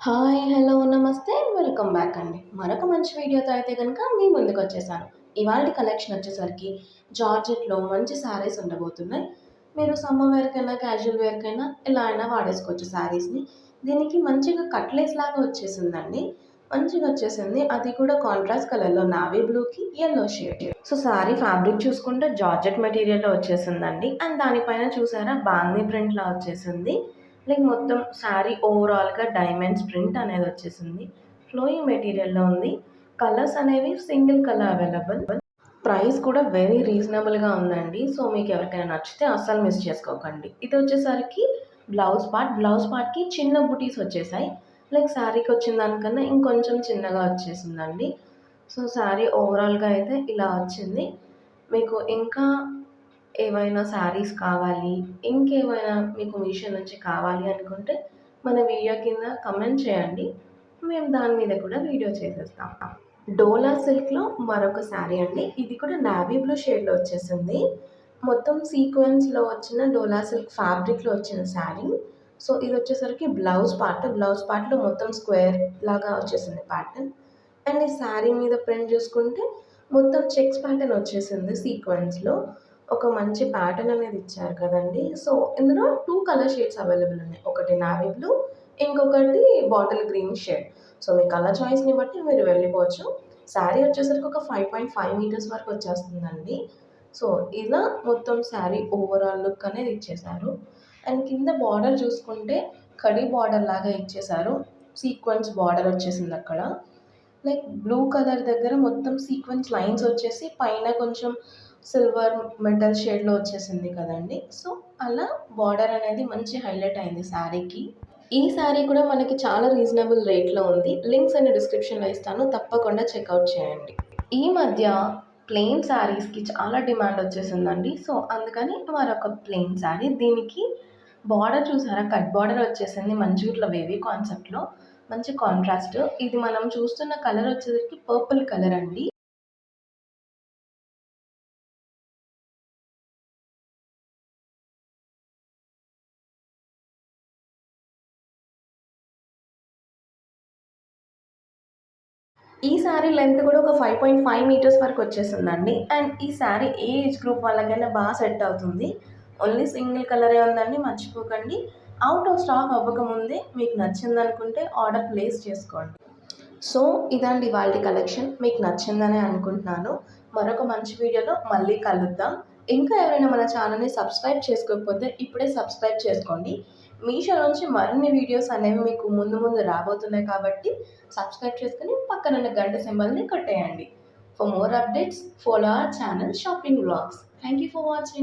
Hi! Hello! నమస్తే! Welcome back అండి. మరొక మంచి వీడియోతో అయితే గనుక మీ ముందుకొచ్చేసాను. ఇవాల్టి కలెక్షన్ వచ్చేసరికి జార్జెట్‌లో మంచి శారీస్ ఉండబోతున్నాయి. మీరు సమ్మర్ వేర్‌కైనా, క్యాజువల్ వేర్‌కైనా ఎలా అయినా వాడేసుకోవచ్చు శారీస్‌ని. దీనికి మంచిగా కట్లెస్ లాగా వచ్చేసిందండి. మంచిగా వచ్చేసింది. అది కూడా కాంట్రాస్ట్ కలర్‌లో నావీ బ్లూకి yellow shade. So, sari fabric చూసుకుంటే జార్జెట్ మెటీరియల్‌లో వచ్చేసిందండి. అండ్ దానిపైన చూసారా బాందిని ప్రింట్‌లా వచ్చేసింది. లైక్ మొత్తం శారీ ఓవరాల్‌గా డైమండ్స్ ప్రింట్ అనేది వచ్చేసింది. ఫ్లోయింగ్ మెటీరియల్‌లో ఉంది. కలర్స్ అనేవి సింగిల్ కలర్ అవైలబుల్. ప్రైస్ కూడా వెరీ రీజనబుల్‌గా ఉందండి. సో, మీకు ఎవరికైనా నచ్చితే అస్సలు మిస్ చేసుకోకండి. ఇది వచ్చేసరికి బ్లౌజ్ పార్ట్‌కి చిన్న బుటీస్ వచ్చేసాయి. లైక్ శారీకి వచ్చిన దానికన్నా ఇంకొంచెం చిన్నగా వచ్చేసిందండి. సో, శారీ ఓవరాల్‌గా అయితే ఇలా వచ్చింది. మీకు ఇంకా ఏవైనా శారీస్ కావాలి, ఇంకేమైనా మీకు మీషో నుంచి కావాలి అనుకుంటే మన వీడియో కింద కమెంట్ చేయండి. మేము దాని మీద కూడా వీడియో చేసేస్తాం. డోలా సిల్క్‌లో మరొక శారీ అండి. ఇది కూడా నావీ బ్లూ షేడ్‌లో వచ్చేసింది. మొత్తం సీక్వెన్స్‌లో వచ్చిన డోలా సిల్క్ ఫ్యాబ్రిక్‌లో వచ్చిన శారీ. సో, ఇదొచ్చేసరికి బ్లౌజ్ పార్ట్. బ్లౌజ్ పార్ట్‌లో మొత్తం స్క్వేర్ లాగా వచ్చేసింది ప్యాటర్న్. అండ్ ఈ శారీ మీద ప్రింట్ చూసుకుంటే మొత్తం చెక్స్ ప్యాటర్న్ వచ్చేసింది సీక్వెన్స్‌లో. ఒక మంచి ప్యాటర్న్ అనేది ఇచ్చారు కదండీ! సో, ఇందులో 2 కలర్ షేడ్స్ అవైలబుల్ ఉన్నాయి. ఒకటి నావీ బ్లూ, ఇంకొకటి బాటిల్ గ్రీన్ షేడ్. సో, మీ కలర్ చాయిస్‌ని బట్టి మీరు వెళ్ళిపోవచ్చు. శారీ వచ్చేసరికి ఒక 5.5 మీటర్స్ వరకు వచ్చేస్తుందండి. సో, ఇలా మొత్తం శారీ ఓవరాల్ లుక్ అనేది ఇచ్చేశారు. అండ్ కింద బార్డర్ చూసుకుంటే కడీ బార్డర్ లాగా ఇచ్చేశారు. సీక్వెన్స్ బార్డర్ వచ్చేసిందక్కడ. లైక్ బ్లూ కలర్ దగ్గర మొత్తం సీక్వెన్స్ లైన్స్ వచ్చేసి పైన కొంచెం సిల్వర్ మెటల్ షేడ్‌లో వచ్చేసింది కదండీ! సో, అలా బార్డర్ అనేది మంచి హైలైట్ అయింది శారీకి. ఈ శారీ కూడా మనకి చాలా రీజనబుల్ రేట్‌లో ఉంది. లింక్స్ అన్ని డిస్క్రిప్షన్‌లో ఇస్తాను. తప్పకుండా చెక్‌ఔట్ చేయండి. ఈ మధ్య ప్లెయిన్ శారీస్‌కి చాలా డిమాండ్ వచ్చేసిందండి. సో, అందుకని మరొక ప్లెయిన్ శారీ. దీనికి బార్డర్ చూసారా? కట్ బార్డర్ వచ్చేసింది. మంచిగా ఇట్లా వేవీ కాన్సెప్ట్‌లో. మంచి కాంట్రాస్ట్. ఇది మనం చూస్తున్న కలర్ వచ్చేసరికి పర్పుల్ కలర్ అండి. ఈ శారీ లెంత్ కూడా ఒక 5.5 మీటర్స్ వరకు వచ్చేసిందండి. అండ్ ఈ శారీ ఏ ఏజ్ గ్రూప్ వాళ్ళకైనా సెట్ అవుతుంది. ఓన్లీ సింగిల్ కలరే ఉందండి మర్చిపోకండి. ఔట్ ఆఫ్ స్టాక్ అవ్వకముందే మీకు నచ్చిందనుకుంటే ఆర్డర్ ప్లేస్ చేసుకోండి. సో, ఇదండి ఇవాల్టి కలెక్షన్. మీకు నచ్చిందనే అనుకుంటున్నాను. మరొక మంచి వీడియోలో మళ్ళీ కలుద్దాం. ఇంకా ఎవరైనా మన ఛానల్‌ని సబ్స్క్రైబ్ చేసుకోకపోతే ఇప్పుడే సబ్స్క్రైబ్ చేసుకోండి. మీషో నుంచి మరిన్ని వీడియోస్ అనేవి మీకు ముందు ముందు రాబోతున్నాయి కాబట్టి సబ్స్క్రైబ్ చేసుకొని పక్కనున్న గంట సింబల్‌ని కొట్టేయండి. For more updates follow our channel shopping vlogs. Thank you for watching.